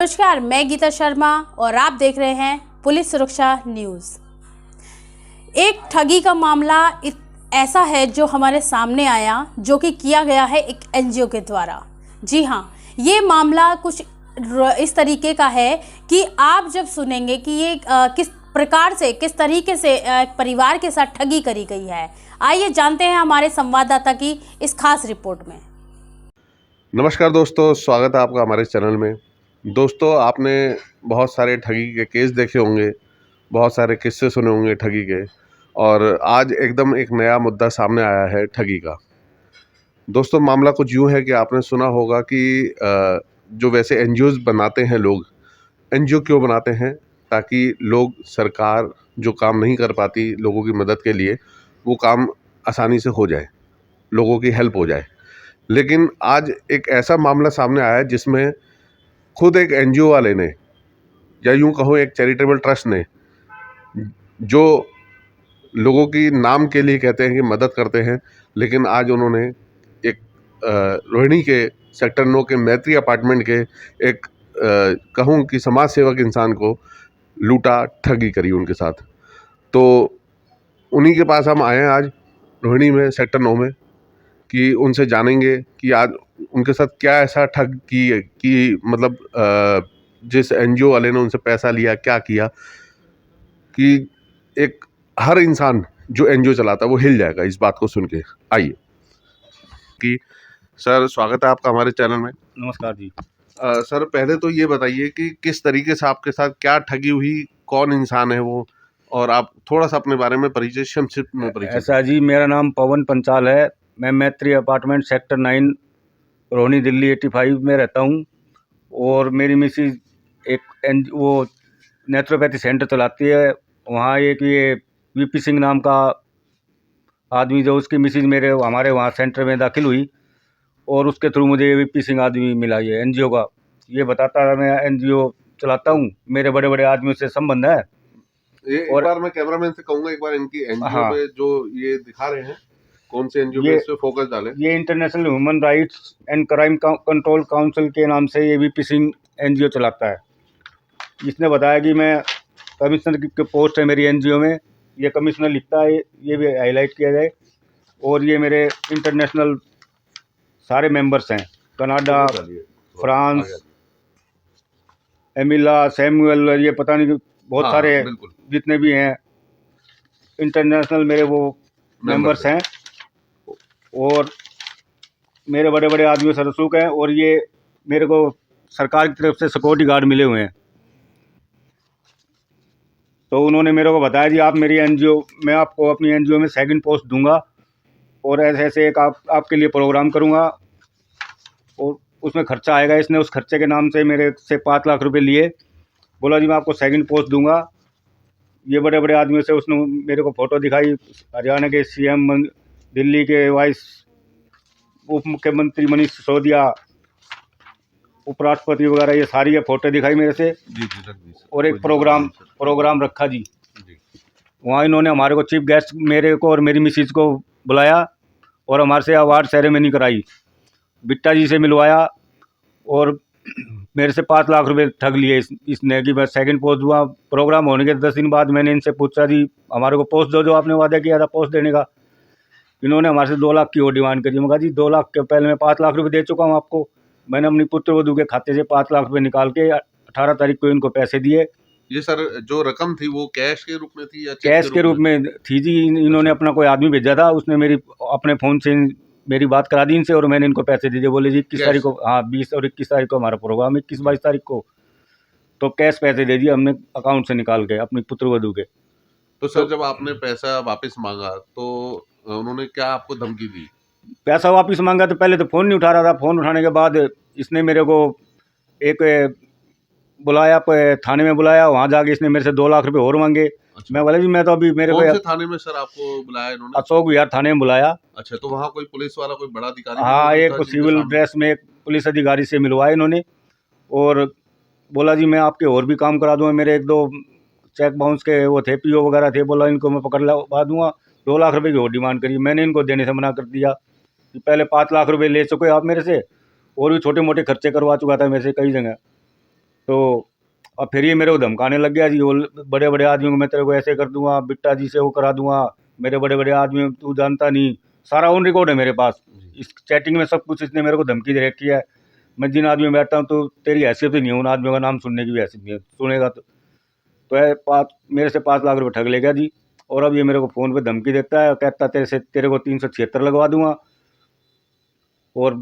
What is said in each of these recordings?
नमस्कार, मैं गीता शर्मा और आप देख रहे हैं पुलिस सुरक्षा न्यूज़। एक ठगी का मामला ऐसा है जो हमारे सामने आया, जो कि किया गया है एक एनजीओ के द्वारा। जी हाँ, ये मामला कुछ इस तरीके का है कि आप जब सुनेंगे कि ये किस प्रकार से, किस तरीके से एक परिवार के साथ ठगी करी गई है, आइए जानते हैं हमारे संवाददाता की इस खास रिपोर्ट में। नमस्कार दोस्तों, स्वागत है आपका हमारे चैनल में। दोस्तों, आपने बहुत सारे ठगी के केस देखे होंगे, बहुत सारे किस्से सुने होंगे ठगी के, और आज एकदम एक नया मुद्दा सामने आया है ठगी का। दोस्तों, मामला कुछ यूँ है कि आपने सुना होगा कि जो वैसे एनजीओज़ बनाते हैं लोग, एनजीओ क्यों बनाते हैं? ताकि लोग, सरकार जो काम नहीं कर पाती लोगों की मदद के लिए, वो काम आसानी से हो जाए, लोगों की हेल्प हो जाए। लेकिन आज एक ऐसा मामला सामने आया है जिसमें खुद एक एनजीओ वाले ने, या यूं कहो एक चैरिटेबल ट्रस्ट ने, जो लोगों की नाम के लिए कहते हैं कि मदद करते हैं, लेकिन आज उन्होंने एक रोहिणी के सेक्टर 9 के मैत्री अपार्टमेंट के एक कहूँ कि समाज सेवक इंसान को लूटा, ठगी करी उनके साथ। तो उन्हीं के पास हम आए हैं आज रोहिणी में, सेक्टर 9 में, कि उनसे जानेंगे कि आज उनके साथ क्या ऐसा ठग की कि मतलब जिस एनजीओ वाले ने उनसे पैसा लिया, क्या किया कि एक हर इंसान जो एनजीओ चलाता है वो हिल जाएगा इस बात को सुन के। आइए कि सर, स्वागत है आपका हमारे चैनल में। नमस्कार जी। सर, पहले तो ये बताइए कि किस तरीके से आपके साथ क्या ठगी हुई, कौन इंसान है वो, और आप थोड़ा सा अपने बारे में परिचय, संक्षिप्त में परिचय। ऐसा जी, मेरा नाम पवन पंचाल है। मैं मैत्री अपार्टमेंट सेक्टर 9 रोहिणी दिल्ली 85 में रहता हूँ। और मेरी मिसेज एक वो नेचुरोपैथी सेंटर चलाती है। वहाँ एक ये वीपी सिंह नाम का आदमी, जो उसकी मिसेज हमारे वहाँ सेंटर में दाखिल हुई, और उसके थ्रू मुझे वीपी सिंह आदमी मिला, ये एनजीओ का। ये बताता है मैं एनजीओ चलाता हूँ, मेरे बड़े बड़े आदमियों से संबंध है। एक बार मैं कैमरामैन से कहूंगा, एक बार इनकी एनजीओ पे जो ये दिखा रहे हैं, कौन से एनजीओ पे इस पे फोकस डालें। ये international human rights and crime control council के नाम से ये वीपी सिंह एनजीओ चलाता है। इसने बताया कि मैं कमिश्नर की पोस्ट है मेरी एनजीओ में, ये कमिश्नर लिखता है, ये भी हाईलाइट किया जाए। और ये मेरे इंटरनेशनल सारे मेंबर्स हैं, कनाडा, फ्रांस, एमिला, सैमुअल, ये पता नहीं बहुत सारे जितने भी हैं इंटरनेशनल मेरे वो मेंबर्स हैं। और मेरे बड़े बड़े आदमियों से रसूख हैं। और ये मेरे को सरकार की तरफ से सिक्योरिटी गार्ड मिले हुए हैं। तो उन्होंने मेरे को बताया जी, आप मेरी एनजीओ, मैं आपको अपनी एनजीओ में सेकंड पोस्ट दूंगा, और ऐसे ऐसे एक आपके लिए प्रोग्राम करूंगा, और उसमें खर्चा आएगा। इसने उस खर्चे के नाम से मेरे से 5 लाख रुपए लिए। बोला जी मैं आपको सेकंड पोस्ट दूंगा। ये बड़े बड़े आदमियों से उसने मेरे को फ़ोटो दिखाई, हरियाणा के सीएम, दिल्ली के वाइस उप मुख्यमंत्री मनीष सिसोदिया, उपराष्ट्रपति वगैरह, ये सारी ये फ़ोटो दिखाई मेरे से। और एक प्रोग्राम रखा जी। वहाँ इन्होंने हमारे को चीफ गेस्ट, मेरे को और मेरी मिसेज को बुलाया, और हमारे से अवार्ड सेरेमनी कराई, बिट्टा जी से मिलवाया, और मेरे से 5 लाख रुपए ठग लिए इसने कि मैं सेकंड पोस्ट दूँगा। प्रोग्राम होने के 10 दिन बाद मैंने इनसे पूछा जी हमारे को पोस्ट दो, जो आपने वादा किया था पोस्ट देने का। इन्होंने हमारे से 2 लाख की और डिमांड करी। मैं कहा जी 2 लाख के पहले मैं 5 लाख रुपए दे चुका हूँ आपको। मैंने अपनी पुत्र वधू के खाते से 5 लाख रुपए निकाल के 18 तारीख को इनको पैसे दिए। ये सर, जो रकम थी वो कैश के रूप में थी या कैश के रूप में थी जी। इन्होंने अपना कोई आदमी भेजा था, उसने मेरी अपने फ़ोन से मेरी बात करा दी इनसे, और मैंने इनको पैसे दे दिए। बोले जी 21 तारीख को, हाँ 20 और 21 तारीख को हमारा प्रोग्राम, 21-22 तारीख को, तो कैश पैसे दे दिए हमने अकाउंट से निकाल के अपनी पुत्र वधू के। तो सर, जब आपने पैसा वापस मांगा तो उन्होंने क्या आपको धमकी दी? पैसा वापस मांगा तो पहले तो फ़ोन नहीं उठा रहा था। फ़ोन उठाने के बाद इसने मेरे को एक बुलाया, थाने में बुलाया। वहाँ जाके इसने मेरे से 2 लाख रुपए और मांगे। अच्छा। मैं बोला जी मैं तो अभी मेरे को, कौन से थाने में सर आपको बुलाया इन्होंने? अशोक विहार थाने में बुलाया। अच्छा, तो वहाँ कोई पुलिस वाला, कोई बड़ा अधिकारी? हाँ, एक सिविल ड्रेस में एक पुलिस अधिकारी से मिलवाया इन्होंने, और बोला जी मैं आपके और भी काम करा दूँगा। मेरे 1-2 चेक बाउंस के वो थे, पीओ वगैरह थे, बोला इनको मैं पकड़वा दूँगा। 2 लाख रुपए की और डिमांड करी। मैंने इनको देने से मना कर दिया कि पहले 5 लाख रुपए ले चुके आप मेरे से, और भी छोटे मोटे खर्चे करवा चुका था मेरे से कई जगह। तो अब फिर ये मेरे को धमकाने लग गया जी, वो बड़े बड़े आदमियों को मैं तेरे को ऐसे कर दूंगा, बिट्टा जी से वो करा दूंगा, मेरे बड़े बड़े आदमी तू जानता नहीं, सारा ऑन रिकॉर्ड है मेरे पास, इस चैटिंग में सब कुछ इसने मेरे को धमकी दे रखी है। मैं जिन आदमी में बैठता हूँ तो तेरी हैसियत ही नहीं है, उन आदमियों का नाम सुनने की भी हैसियत नहीं है, सुनेगा तो है मेरे से 5 लाख रुपये ठग लेगा जी। और अब ये मेरे को फ़ोन पे धमकी देता है, कहता तेरे को 376 लगवा दूंगा। और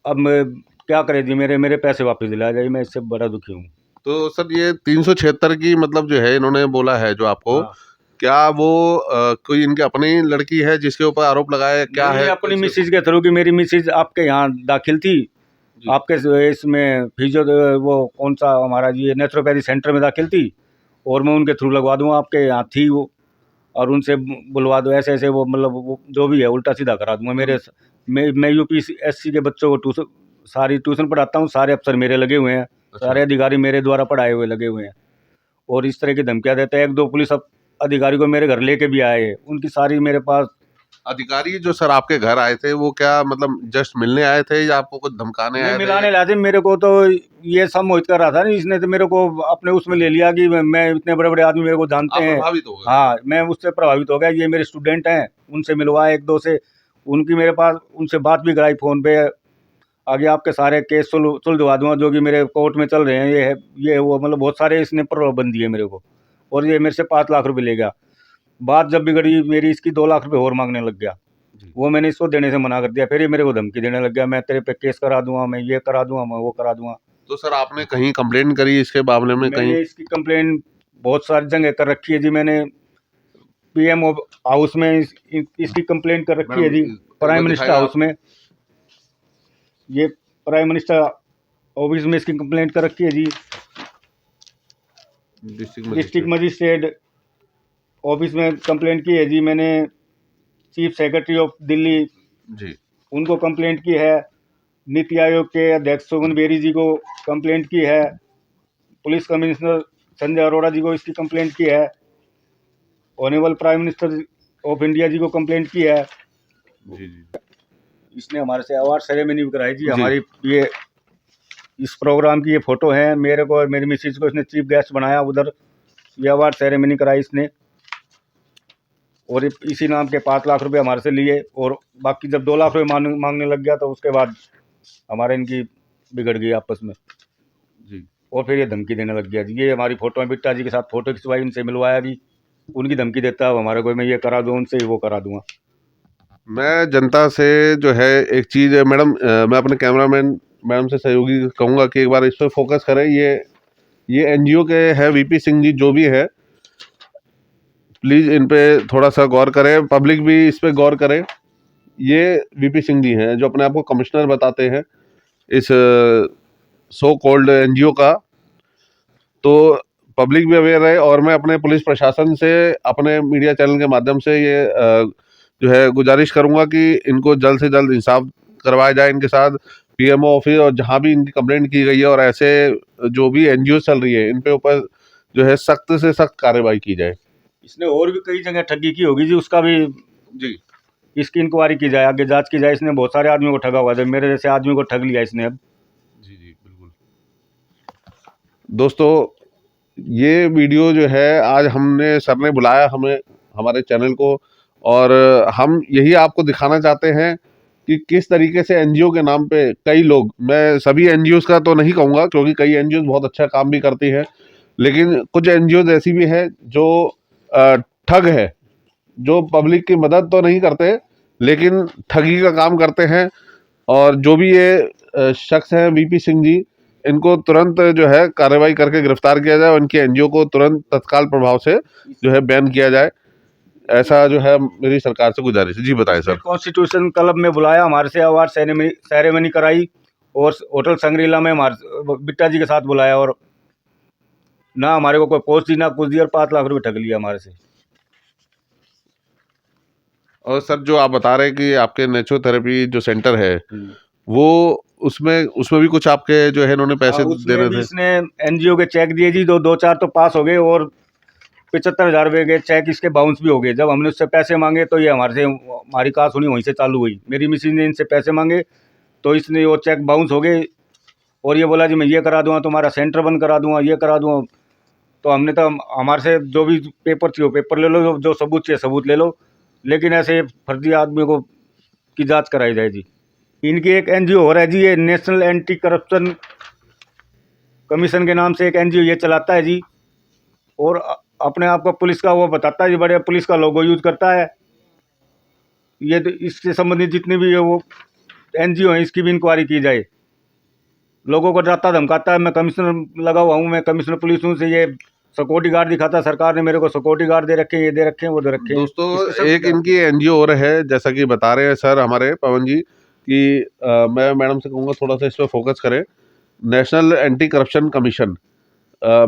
अब मैं क्या करे जी, मेरे पैसे वापस दिला जाइए, मैं इससे बड़ा दुखी हूँ। तो सर ये 376 की मतलब जो है इन्होंने बोला है जो आपको, हाँ। क्या वो कोई इनकी अपनी लड़की है जिसके ऊपर आरोप लगाया है, क्या नहीं, है? अपनी मिसेज के थ्रू की, मेरी मिसेज आपके यहाँ दाखिल थी, आपके इसमें फिजियो वो कौन सा हमारा जी नेचुरोपैथी सेंटर में दाखिल थी, और मैं उनके थ्रू लगवा दूंगा, आपके यहाँ थी वो, और उनसे बुलवा दो ऐसे ऐसे, वो मतलब वो जो भी है उल्टा सीधा करा दूंगा। मैं यूपीएससी के बच्चों को सारी ट्यूशन पढ़ाता हूँ, सारे अफसर मेरे लगे हुए हैं, सारे अधिकारी मेरे द्वारा पढ़ाए हुए लगे हुए हैं, और इस तरह की धमकियाँ देते हैं। 1-2 पुलिस अधिकारी को मेरे घर लेके भी आए हैं, उनकी सारी मेरे पास। अधिकारी जो सर आपके घर आए थे वो क्या मतलब जस्ट मिलने आए थे या आपको कुछ धमकाने आए थे? मिलाने लाते मेरे को, तो ये सब मोहित कर रहा था नहीं, इसने तो मेरे को अपने उसमें ले लिया कि मैं इतने बड़े बड़े आदमी मेरे को जानते हैं। प्रभावित हो गए? हाँ, मैं उससे प्रभावित हो गया, ये मेरे स्टूडेंट हैं, उनसे मिलवाया 1-2 से, उनकी मेरे पास उनसे बात भी कराई फ़ोन पे, आगे आपके सारे केस सुलझवा दूंगा जो कि मेरे कोर्ट में चल रहे हैं, ये वो मतलब बहुत सारे इसने प्रलोभन दिए मेरे को, और ये मेरे से 5 लाख रुपये ले गया। बात जब बिगड़ी मेरी, इसकी 2 लाख रुपये और मांगने लग गया, वो मैंने इसको देने से मना कर दिया। फिर ये मेरे को धमकी देने लग गया, मैं तेरे पे केस करा दूंगा, मैं ये करा दूंगा, मैं वो करा दूंगा। तो सर आपने कहीं कंप्लेंट करी इसके मामले में? कहीं मैंने इसकी कंप्लेंट बहुत सारी जगह कर रखी है जी, मैंने पीएम हाउस में इसकी कंप्लेंट कर रखी है जी, प्राइम मिनिस्टर हाउस में, ये प्राइम मिनिस्टर ऑफिस में इसकी कंप्लेंट कर रखी है जी, डिस्ट्रिक्ट मजिस्ट्रेट ऑफिस में कंप्लेंट की है जी, मैंने चीफ सेक्रेटरी ऑफ दिल्ली जी उनको कंप्लेंट की है, नीति आयोग के अध्यक्ष सुमन बेरी जी को कंप्लेंट की है, पुलिस कमिश्नर संजय अरोड़ा जी को इसकी कंप्लेंट की है, honourable prime minister of India ji को कंप्लेंट की है। जी। इसने हमारे से अवार्ड सेरेमनी भी कराई जी। हमारी ये इस प्रोग्राम की ये फ़ोटो है, मेरे को और मेरी मिसेज को इसने चीफ गेस्ट बनाया, उधर ये अवार्ड सेरेमनी कराई इसने, और इसी नाम के 5 लाख रुपए हमारे से लिए, और बाकी जब 2 लाख रुपए मांगने लग गया तो उसके बाद हमारे इनकी बिगड़ गई आपस में जी। और फिर ये धमकी देने लग गया जी। ये हमारी फ़ोटो है, बिट्टा जी के साथ फ़ोटो खिंचवाई, उनसे मिलवाया भी, उनकी धमकी देता है हमारे को, मैं ये करा दूँ उनसे, वो करा दूँगा। मैं जनता से जो है एक चीज़ है मैडम, मैं अपने कैमरामैन मैडम से सहयोगी कहूँगा कि एक बार इस पर फोकस करें। ये एनजीओ के है वीपी सिंह जी जो भी है, प्लीज़ इन पे थोड़ा सा गौर करें, पब्लिक भी इस पे गौर करे। ये वीपी सिंह जी हैं जो अपने आप को कमिश्नर बताते हैं इस सो कॉल्ड एनजीओ का, तो पब्लिक भी अवेयर है। और मैं अपने पुलिस प्रशासन से अपने मीडिया चैनल के माध्यम से ये जो है गुजारिश करूंगा कि इनको जल्द से जल्द इंसाफ करवाया जाए इनके साथ, पीएमओ ऑफिस और जहां भी इनकी कंप्लेंट की गई है, और ऐसे जो भी एनजीओ चल रही है इन पे ऊपर जो है सख्त से सख्त कार्रवाई की जाए। इसने और भी कई जगह ठगी की होगी जी, उसका भी जी इसकी इंक्वायरी की जाए, आगे जांच की जाए। इसने बहुत सारे आदमियों को ठगा हुआ है, मेरे जैसे आदमी को ठग लिया इसने अब। जी बिल्कुल। दोस्तों ये वीडियो जो है आज हमने सर ने बुलाया हमें हमारे चैनल को, और हम यही आपको दिखाना चाहते हैं कि किस तरीके से एनजीओ के नाम पे कई लोग, मैं सभी एनजीओ का तो नहीं कहूँगा क्योंकि कई एनजीओ बहुत अच्छा काम भी करती है, लेकिन कुछ एनजीओ ऐसी भी है जो ठग है, जो पब्लिक की मदद तो नहीं करते लेकिन ठगी का काम करते हैं। और जो भी ये शख्स हैं वीपी सिंह जी, इनको तुरंत जो है कार्रवाई करके गिरफ्तार किया जाए और इनके एनजीओ को तुरंत तत्काल प्रभाव से जो है बैन किया जाए, ऐसा जो है मेरी सरकार से गुजारिश है। जी बताएं सर। कॉन्स्टिट्यूशन क्लब में बुलाया, हमारे से अवार्ड सेरेमनी कराई, और होटल संग्रीला में हमारे बिट्टा जी के साथ बुलाया, और ना हमारे को कोई पोस्ट दी ना कुछ दी, और 5 लाख रुपए ठग लिया हमारे से। और सर जो आप बता रहे हैं कि आपके नेचुरोथेरेपी जो सेंटर है वो उसमें भी कुछ आपके जो है इन्होंने पैसे दे रहे थे? इसने एनजीओ के चेक दिए जी, 2-4 तो पास हो गए, और 75,000 रुपये के चेक इसके बाउंस भी हो गए। जब हमने उससे पैसे मांगे तो ये हमारी कहा सुनी वहीं से चालू हुई। मेरी मिसेज ने इनसे पैसे मांगे तो इसने वो चेक बाउंस हो गए, और ये बोला जी मैं ये करा दूंगा, तुम्हारा सेंटर बंद करा दूंगा, ये करा दूंगा। तो हमने तो हमारे से जो भी पेपर चाहिए वो पेपर ले लो, जो सबूत चाहिए सबूत ले लो, लेकिन ऐसे फर्जी आदमी को की जांच कराई जाए जी। इनकी एक एनजीओ हो रहा है जी, ये नेशनल एंटी करप्शन कमीशन के नाम से एक एनजीओ ये चलाता है जी, और अपने आप को पुलिस का वो बताता है जी, बड़े पुलिस का लोगो यूज करता है। ये तो इससे संबंधित जितने भी वो एनजीओ हैं इसकी भी इंक्वायरी की जाए। लोगों को डराता धमकाता है, मैं कमिश्नर लगा हुआ हूँ, मैं कमिश्नर पुलिस हूँ, से ये सिक्योरिटी गार्ड दिखाता है, सरकार ने मेरे को सिक्योरिटी गार्ड दे रखे हैं, ये दे रखे हैं, वो दे रखे हैं। दोस्तों एक इनकी एनजीओ और है, जैसा कि बता रहे हैं सर हमारे पवन जी कि मैं मैडम से कहूँगा थोड़ा सा इस पर फोकस करें। नेशनल एंटी करप्शन कमीशन,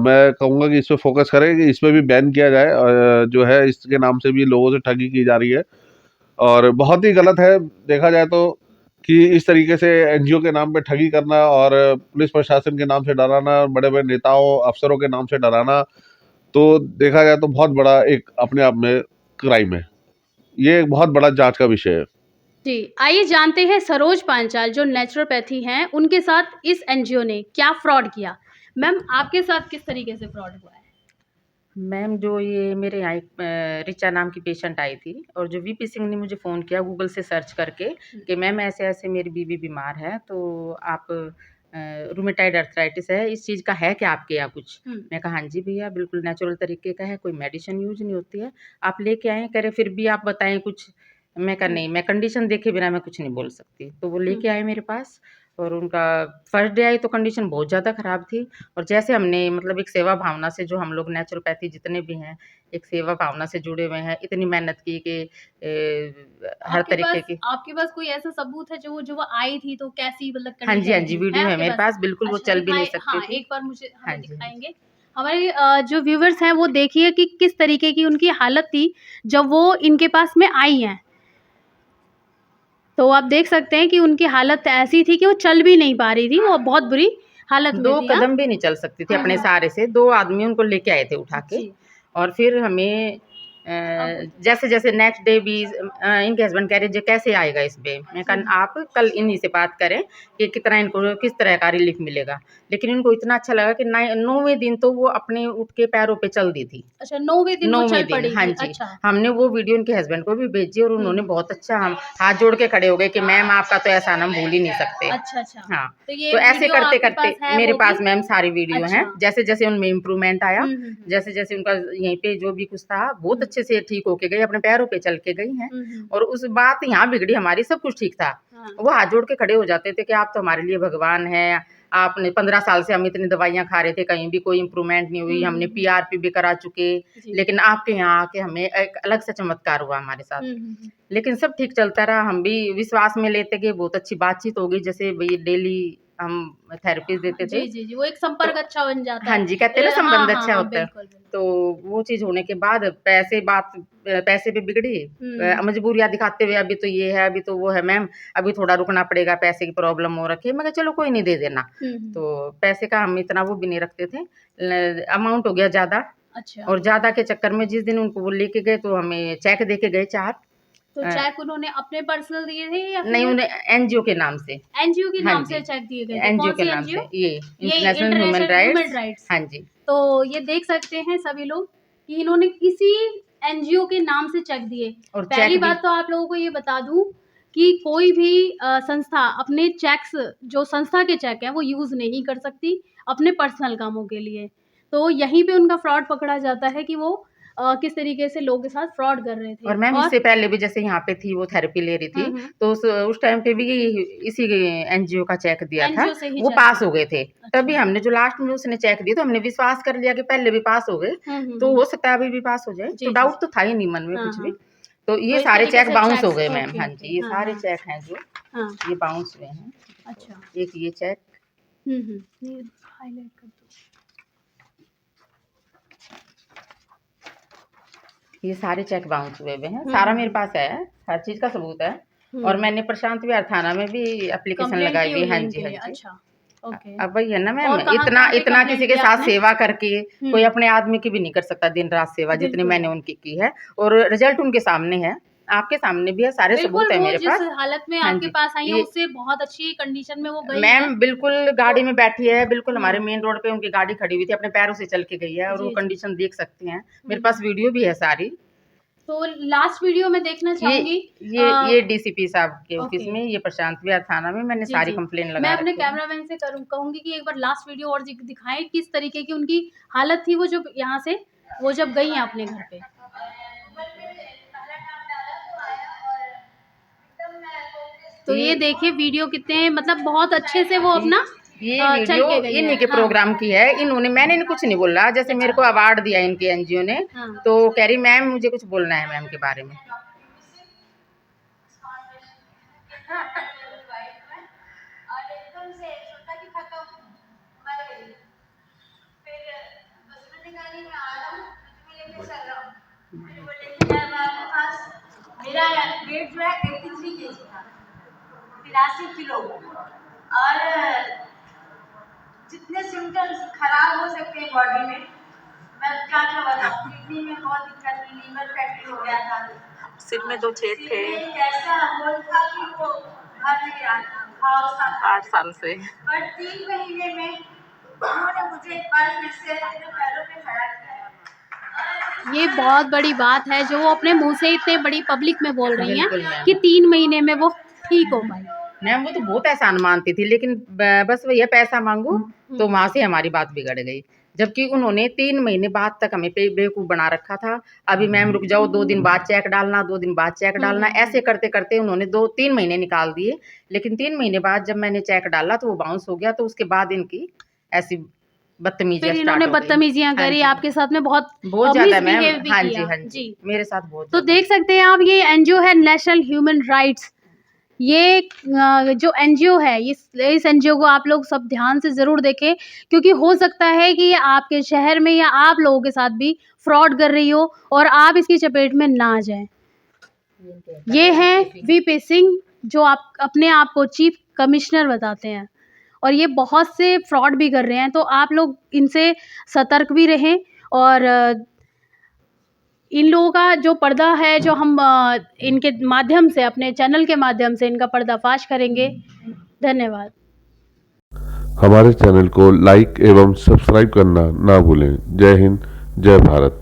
मैं कहूँगा कि इस पर फोकस करें कि इसमें भी बैन किया जाए। जो है इसके नाम से भी लोगों से ठगी की जा रही है और बहुत ही गलत है देखा जाए तो, कि इस तरीके से एनजीओ के नाम पे ठगी करना और पुलिस प्रशासन के नाम से डराना, बड़े बड़े नेताओं अफसरों के नाम से डराना, तो देखा जाए तो बहुत बड़ा एक अपने आप में क्राइम है। ये एक बहुत बड़ा जांच का विषय है। जी, आइए जानते हैं सरोज पांचाल जो नेचुरोपैथी हैं, उनके साथ इस एनजीओ ने क्या फ्रॉड किया। मैम, आपके साथ किस तरीके से फ्रॉड हुआ है? मैम, जो ये मेरे यहाँ एक रिचा नाम की पेशेंट आई थी और जो वीपी सिंह ने मुझे फ़ोन किया गूगल से सर्च करके कि मैम ऐसे ऐसे मेरी बीवी बीमार है, तो आप रूमेटाइड अर्थराइटिस है, इस चीज़ का है क्या आपके यहाँ कुछ? मैं कहा हाँ जी भैया, बिल्कुल नेचुरल तरीके का है, कोई मेडिसिन यूज नहीं होती है, आप लेके आएँ। कह रहे फिर भी आप बताएं कुछ। मैं कहा नहीं, मैं कंडीशन देखे बिना मैं कुछ नहीं बोल सकती। तो वो लेके आए मेरे पास और उनका फर्स्ट डे आई तो कंडीशन बहुत ज़्यादा ख़राब थी। और जैसे हमने मतलब एक सेवा भावना से, जो हम लोग नेचुरोपैथी जितने भी हैं एक सेवा भावना से जुड़े हुए हैं, इतनी मेहनत की कि हर तरीके की। आपके पास कोई ऐसा सबूत है जो वो आई थी तो कैसी मतलब हाँ जी, हाँ जी, कंडीशन वीडियो है मेरे पास, बिल्कुल वो अच्छा, चल भी नहीं दिखाएं, सकती हाँ, थी। एक बार मुझे हाँ हमें जी। दिखाएंगे। हमारे जो व्यूवर्स हैं वो देखिए कि किस तरीके की उनकी हालत थी जब वो इनके पास में आई हैं। तो आप देख सकते हैं कि उनकी हालत ऐसी थी कि वो चल भी नहीं पा रही थी, वो बहुत बुरी हालत में 2 थी। हाँ? कदम भी नहीं चल सकती थी अपने सहारे से। 2 आदमी उनको लेके आए थे उठा के। जी। और फिर हमें जैसे-जैसे नेक्स्ट डे भी इनके हस्बैंड कह रहे जी कैसे आएगा इस पे? मैं कहा आप कल इन्हीं से बात करें कि कितना इनको किस तरह का रिलीफ मिलेगा। लेकिन इनको इतना अच्छा लगा कि 9वें दिन तो वो अपने उठ के पैरों पे चल दी थी। अच्छा, 9वें दिन वो 9वें चल दिन, पड़ी हाँ थी। जी। अच्छा। हमने वो वीडियो उनके हस्बैंड को भी भेजी और उन्होंने बहुत अच्छा हम हाथ जोड़ के खड़े हो गए कि मैम आपका तो एहसान हम भूल ही नहीं सकते। अच्छा, अच्छा। हाँ, तो ये तो ऐसे वीडियो आपके करते-करते पास है मेरे वो पास भी? मैम सारी वीडियो हैं। अच्छा। जैसे-जैसे उनमें इम्प्रूवमेंट आया, जैसे-जैसे उनका यहीं पे जो भी कुछ था बहुत अच्छे से ठीक होके गई, अपने पैरों पे चल के गई हैं। और उस बात यहाँ बिगड़ी हमारी, सब कुछ ठीक था। हाँ। वो हाथ जोड़ के खड़े हो जाते थे कि आप तो हमारे लिए भगवान हैं। आपने 15 साल से हम इतनी दवाइयाँ खा रहे थे, कहीं भी कोई इम्प्रूवमेंट नहीं हुई, हमने पीआरपी भी करा चुके, लेकिन आपके यहाँ आके हमें एक अलग सा चमत्कार हुआ हमारे साथ। लेकिन सब ठीक चलता रहा, हम भी विश्वास में लेते गए, बहुत अच्छी बातचीत हो गई। जैसे भई डेली हम थेरेपी देते थे। जी, वो एक संपर्क अच्छा बन जाता हाँ है। जी, कहते हैं ना संबंध अच्छा होता है। बिल्कुल, बिल्कुल। तो वो चीज़ होने के बाद पैसे पे बिगड़ी। मजबूरियाँ दिखाते हुए अभी तो ये है, अभी तो वो है मैम, अभी थोड़ा रुकना पड़ेगा, पैसे की प्रॉब्लम हो रखी है। मैं कहा चलो कोई नहीं, दे देना। तो पैसे का हम इतना वो भी नहीं रखते थे। अमाउंट हो गया ज़्यादा। अच्छा। और ज़्यादा के चक्कर में जिस दिन उनको वो लेके गए तो हमें चेक दे के गए 4। तो चेक उन्होंने अपने पर्सनल दिए थे या नहीं, उन्हें एनजीओ के नाम से। एनजीओ के हाँ नाम जी, से चेक दिए गए थे? एनजीओ कौन के सी नाम एनजीओ? से, ये ये इंटरनेशनल ह्यूमन राइट्स। हाँ जी। तो ये देख सकते हैं सभी लोग कि इन्होंने किसी एनजीओ के नाम से चेक दिए। और पहली चेक बात तो आप लोगों को ये बता दूं कि कोई भी संस्था अपने चेक्स, जो संस्था के चेक हैं, वो यूज़ नहीं कर सकती अपने पर्सनल कामों के लिए। तो यहीं पे उनका फ्रॉड पकड़ा जाता है कि वो किस तरीके से लोगों के साथ फ्रॉड कर रहे थे। और मैम इससे पहले भी जैसे यहाँ पे थी, वो थेरेपी ले रही थी, तो उस टाइम पे भी इसी एनजीओ का चेक दिया था, एनजीओ से ही वो चेक पास दिया। हो गए थे। तभी हमने जो लास्ट में उसने चेक दिया तो हमने विश्वास कर लिया कि पहले भी पास हो गए, तो हो सकता है अभी भी पास हो जाए। तो डाउट तो था ही नहीं मन में कुछ भी। तो ये इस सारे तरीके चेक से बाउंस हो चेक्स, गए ओके, मैम। हाँ ओके, जी, ये हाँ, सारे हाँ। चेक हैं जो हाँ। ये बाउंस हुए हैं। अच्छा। एक ये चेक, ये हाईलाइट कर दो। ये सारे चेक बाउंस हुए हैं। सारा मेरे पास है, हर चीज़ का सबूत है। और मैंने प्रशांत विहार थाना में भी एप्लीकेशन कंप्लेंट लगाई की हुई है। हुई हाँ है जी, इनके हाँ लिए। जी। अच्छा, ओके। अब वही है ना मैम, और कहाँ इतना पे इतना कंप्लेंट किसी के किया साथ आपने? सेवा करके कोई अपने आदमी की भी नहीं कर सकता दिन रात सेवा, जितनी बिल्कुल। मैंने उनकी की है। और रिजल्ट उनके सामने है। आपके सामने भी है, सारे बिल्कुल, सबूत है वो मेरे जिस पास। हालत में हाँ आपके जी, पास आई है ये उससे बहुत अच्छी कंडीशन में वो गई है। मैम बिल्कुल गाड़ी में बैठी है, बिल्कुल हमारे हाँ। मेन रोड पे उनकी गाड़ी खड़ी हुई थी, अपने पैरों से चल के गई है और जी, वो जी। कंडीशन देख सकते हैं। मेरे पास वीडियो भी है सारी। तो लास्ट वीडियो मैं देखना ये चाहूंगी। ये डीसीपी साहब के ऑफिस ओके। में, ये प्रशांत विहार थाना में मैंने जी, सारी जी। कंप्लेन मैं लगा अपने रखी है। कैमरामैन से कहूंगी कि एक बार लास्ट वीडियो और दिखाएं किस तरीके की उनकी हालत थी, वो जब यहाँ से वो जब गई हैं अपने घर पे। तो ये देखिए वीडियो कितने मतलब बहुत अच्छे से वो अपना ये चल वीडियो के गई इन्हीं है। के हाँ, प्रोग्राम की है। इन्होंने, मैंने इन्हें कुछ नहीं बोला, जैसे मेरे को अवार्ड दिया इनके एनजीओ ने, हाँ। तो कह रही मैम मुझे कुछ बोलना है मैम के बारे में। मेरा वेट जो है 83 kg था, 83 किलो, और जितने सिम्टम्स खराब हो सकते हैं बॉडी में, मैं क्या क्या बताऊँ। किडनी में बहुत दिक्कत थी, लीवर फैटी हो गया था, सिर में 2 छेद थे, कैसा होल था कि वो भर नहीं रहा था, घाव सा था। 8 साल से। पर 3 महीने में उन्होंने मुझे बर्फ में से अपने पैरों पे खड़ा किया। ये बहुत बड़ी बात है जो वो अपने मुंह से इतने बड़ी पब्लिक में बोल रही हैं बिल्कुल मैम। कि 3 महीने में वो ठीक हो पाई। मैम वो तो बहुत एहसान मानती थी, लेकिन बस वही है, पैसा मांगो तो वहां से हमारी बात बिगड़ गई। जबकि उन्होंने 3 महीने बाद तक हमें बेवकूफ बना रखा था। अभी मैम रुक जाओ, 2 दिन बाद चेक डालना, 2 दिन बाद चेक डालना, ऐसे करते करते उन्होंने 2-3 महीने निकाल दिए। लेकिन 3 महीने बाद जब मैंने चेक डाला तो वो बाउंस हो गया, तो उसके बाद इनकी ऐसी बदतमीजियां फिर स्टार्ट इन्होंने हो गई। बदतमीजियां हाँ करी जी। आपके साथ में, बहुत बहुत ज्यादा मैम। मिसबिहेव भी हाँ जी, किया। हाँ जी, मेरे साथ बहुत तो ज्यादा। देख सकते हैं आप, ये एनजीओ है नेशनल ह्यूमन राइट्स। ये जो एनजीओ है, इस एनजीओ को आप लोग सब ध्यान से ज़रूर देखें, क्योंकि हो सकता है कि ये आपके शहर में या आप लोगों के साथ भी फ्रॉड कर रही हो और आप इसकी चपेट में ना आ जाएं। ये हैं वीपी सिंह, जो आप अपने आप को चीफ कमिश्नर बताते हैं और ये बहुत से फ्रॉड भी कर रहे हैं। तो आप लोग इनसे सतर्क भी रहें और इन लोगों का जो पर्दा है, जो हम इनके माध्यम से, अपने चैनल के माध्यम से इनका पर्दाफाश करेंगे। धन्यवाद। हमारे चैनल को लाइक एवं सब्सक्राइब करना ना भूलें। जय हिंद, जय भारत।